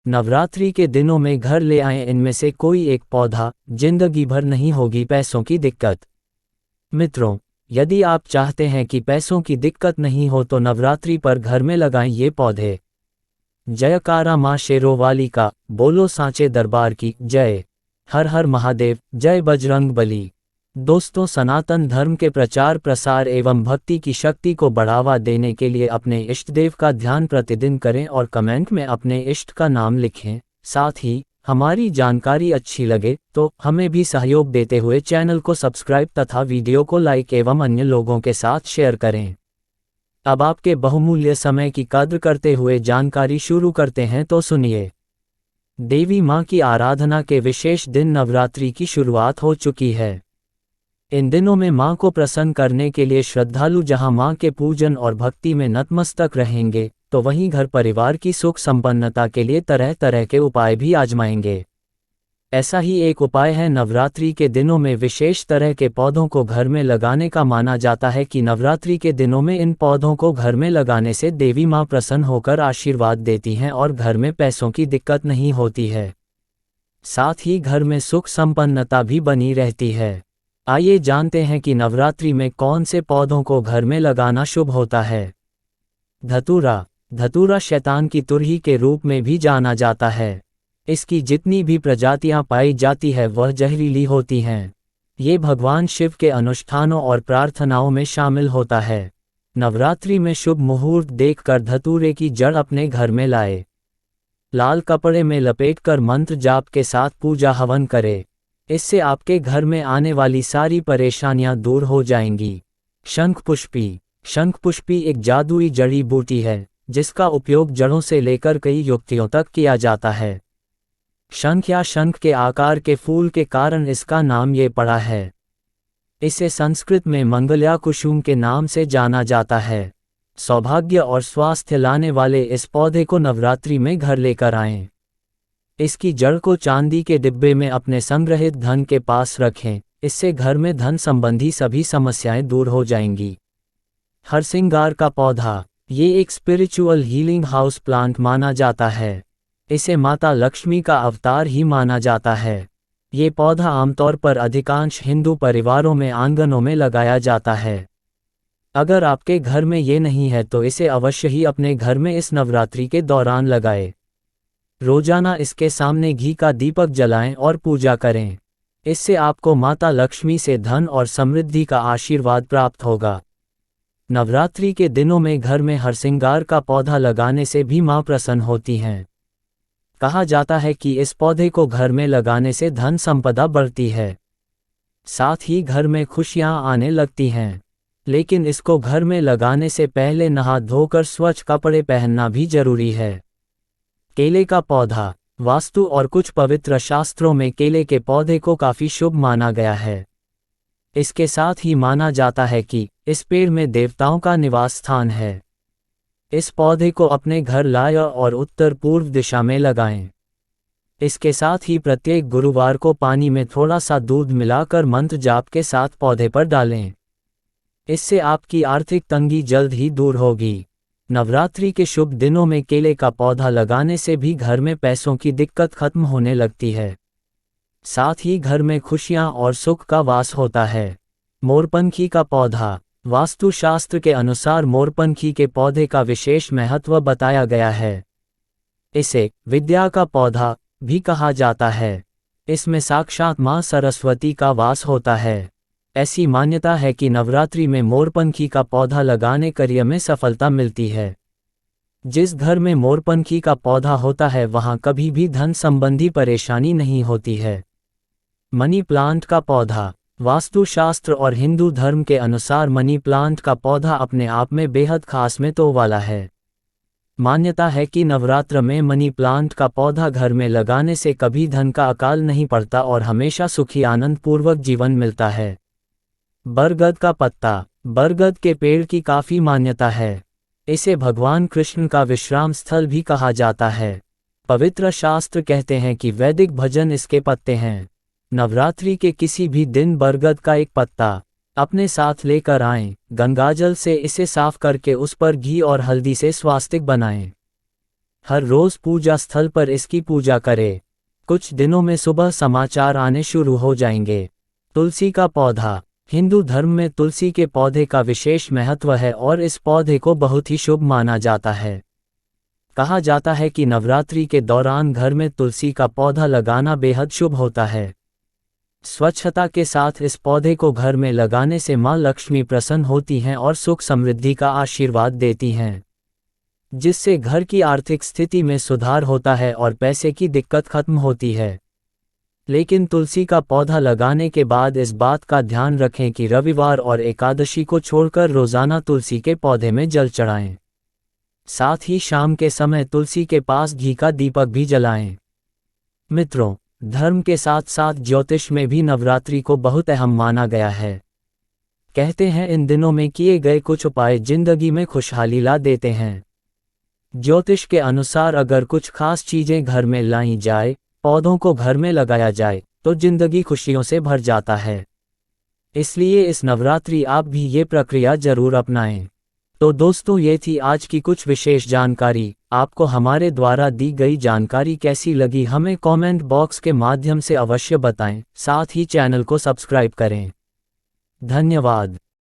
नवरात्रि के दिनों में घर ले आएं इनमें से कोई एक पौधा, जिंदगी भर नहीं होगी पैसों की दिक्कत। मित्रों, यदि आप चाहते हैं कि पैसों की दिक्कत नहीं हो तो नवरात्रि पर घर में लगाएं ये पौधे। जयकारा मां शेरों वाली का, बोलो सांचे दरबार की जय। हर हर महादेव, जय बजरंग बली। दोस्तों, सनातन धर्म के प्रचार प्रसार एवं भक्ति की शक्ति को बढ़ावा देने के लिए अपने इष्ट देव का ध्यान प्रतिदिन करें और कमेंट में अपने इष्ट का नाम लिखें। साथ ही हमारी जानकारी अच्छी लगे तो हमें भी सहयोग देते हुए चैनल को सब्सक्राइब तथा वीडियो को लाइक एवं अन्य लोगों के साथ शेयर करें। अब आपके बहुमूल्य समय की कद्र करते हुए जानकारी शुरू करते हैं तो सुनिए। देवी मां की आराधना के विशेष दिन नवरात्रि की शुरुआत हो चुकी है। इन दिनों में मां को प्रसन्न करने के लिए श्रद्धालु जहां मां के पूजन और भक्ति में नतमस्तक रहेंगे, तो वहीं घर परिवार की सुख संपन्नता के लिए तरह तरह के उपाय भी आजमाएंगे। ऐसा ही एक उपाय है नवरात्रि के दिनों में विशेष तरह के पौधों को घर में लगाने का। माना जाता है कि नवरात्रि के दिनों में इन पौधों को घर में लगाने से देवी मां प्रसन्न होकर आशीर्वाद देती हैं और घर में पैसों की दिक्कत नहीं होती है। साथ ही घर में सुख संपन्नता भी बनी रहती है। आइए जानते हैं कि नवरात्रि में कौन से पौधों को घर में लगाना शुभ होता है। धतूरा। धतूरा शैतान की तुरही के रूप में भी जाना जाता है। इसकी जितनी भी प्रजातियां पाई जाती है वह जहरीली होती हैं। ये भगवान शिव के अनुष्ठानों और प्रार्थनाओं में शामिल होता है। नवरात्रि में शुभ मुहूर्त देखकर धतूरे की जड़ अपने घर में लाए। लाल कपड़े में लपेटकर मंत्र जाप के साथ पूजा हवन करे। इससे आपके घर में आने वाली सारी परेशानियां दूर हो जाएंगी। शंखपुष्पी। शंखपुष्पी एक जादुई जड़ी बूटी है जिसका उपयोग जड़ों से लेकर कई युक्तियों तक किया जाता है। शंख या शंख के आकार के फूल के कारण इसका नाम ये पड़ा है। इसे संस्कृत में मंगल्या कुसुम के नाम से जाना जाता है। सौभाग्य और स्वास्थ्य लाने वाले इस पौधे को नवरात्रि में घर लेकर आएं। इसकी जड़ को चांदी के डिब्बे में अपने संग्रहित धन के पास रखें। इससे घर में धन संबंधी सभी समस्याएं दूर हो जाएंगी। हरसिंगार का पौधा। ये एक स्पिरिचुअल हीलिंग हाउस प्लांट माना जाता है। इसे माता लक्ष्मी का अवतार ही माना जाता है। ये पौधा आमतौर पर अधिकांश हिंदू परिवारों में आंगनों में लगाया जाता है। अगर आपके घर में ये नहीं है तो इसे अवश्य ही अपने घर में इस नवरात्रि के दौरान लगाएं। रोजाना इसके सामने घी का दीपक जलाएं और पूजा करें। इससे आपको माता लक्ष्मी से धन और समृद्धि का आशीर्वाद प्राप्त होगा। नवरात्रि के दिनों में घर में हरसिंगार का पौधा लगाने से भी मां प्रसन्न होती हैं। कहा जाता है कि इस पौधे को घर में लगाने से धन संपदा बढ़ती है। साथ ही घर में खुशियां आने लगती हैं। लेकिन इसको घर में लगाने से पहले नहा धोकर स्वच्छ कपड़े पहनना भी जरूरी है। केले का पौधा। वास्तु और कुछ पवित्र शास्त्रों में केले के पौधे को काफी शुभ माना गया है। इसके साथ ही माना जाता है कि इस पेड़ में देवताओं का निवास स्थान है। इस पौधे को अपने घर लाएं और उत्तर पूर्व दिशा में लगाएं। इसके साथ ही प्रत्येक गुरुवार को पानी में थोड़ा सा दूध मिलाकर मंत्र जाप के साथ पौधे पर डालें। इससे आपकी आर्थिक तंगी जल्द ही दूर होगी। नवरात्रि के शुभ दिनों में केले का पौधा लगाने से भी घर में पैसों की दिक्कत खत्म होने लगती है। साथ ही घर में खुशियां और सुख का वास होता है। मोरपंखी का पौधा। वास्तुशास्त्र के अनुसार मोरपंखी के पौधे का विशेष महत्व बताया गया है। इसे विद्या का पौधा भी कहा जाता है। इसमें साक्षात मां सरस्वती का वास होता है। ऐसी मान्यता है कि नवरात्रि में मोरपंखी का पौधा लगाने कार्य में सफलता मिलती है। जिस घर में मोरपंखी का पौधा होता है वहां कभी भी धन संबंधी परेशानी नहीं होती है। मनी प्लांट का पौधा। वास्तुशास्त्र और हिंदू धर्म के अनुसार मनी प्लांट का पौधा अपने आप में बेहद खास महत्व वाला है। मान्यता है कि नवरात्र में मनी प्लांट का पौधा घर में लगाने से कभी धन का अकाल नहीं पड़ता और हमेशा सुखी आनंद पूर्वक जीवन मिलता है। बरगद का पत्ता। बरगद के पेड़ की काफी मान्यता है। इसे भगवान कृष्ण का विश्राम स्थल भी कहा जाता है। पवित्र शास्त्र कहते हैं कि वैदिक भजन इसके पत्ते हैं। नवरात्रि के किसी भी दिन बरगद का एक पत्ता अपने साथ लेकर आएं। गंगाजल से इसे साफ करके उस पर घी और हल्दी से स्वास्तिक बनाएं। हर रोज पूजा स्थल पर इसकी पूजा करें। कुछ दिनों में सुबह समाचार आने शुरू हो जाएंगे। तुलसी का पौधा। हिंदू धर्म में तुलसी के पौधे का विशेष महत्व है और इस पौधे को बहुत ही शुभ माना जाता है। कहा जाता है कि नवरात्रि के दौरान घर में तुलसी का पौधा लगाना बेहद शुभ होता है। स्वच्छता के साथ इस पौधे को घर में लगाने से माँ लक्ष्मी प्रसन्न होती हैं और सुख समृद्धि का आशीर्वाद देती हैं, जिससे घर की आर्थिक स्थिति में सुधार होता है और पैसे की दिक्कत खत्म होती है। लेकिन तुलसी का पौधा लगाने के बाद इस बात का ध्यान रखें कि रविवार और एकादशी को छोड़कर रोजाना तुलसी के पौधे में जल चढ़ाएं। साथ ही शाम के समय तुलसी के पास घी का दीपक भी जलाएं। मित्रों, धर्म के साथ साथ ज्योतिष में भी नवरात्रि को बहुत अहम माना गया है। कहते हैं इन दिनों में किए गए कुछ उपाय जिंदगी में खुशहाली ला देते हैं। ज्योतिष के अनुसार अगर कुछ खास चीजें घर में लाई जाए, पौधों को घर में लगाया जाए, तो जिंदगी खुशियों से भर जाता है। इसलिए इस नवरात्रि आप भी ये प्रक्रिया जरूर अपनाएं। तो दोस्तों, ये थी आज की कुछ विशेष जानकारी। आपको हमारे द्वारा दी गई जानकारी कैसी लगी हमें कमेंट बॉक्स के माध्यम से अवश्य बताएं। साथ ही चैनल को सब्सक्राइब करें। धन्यवाद।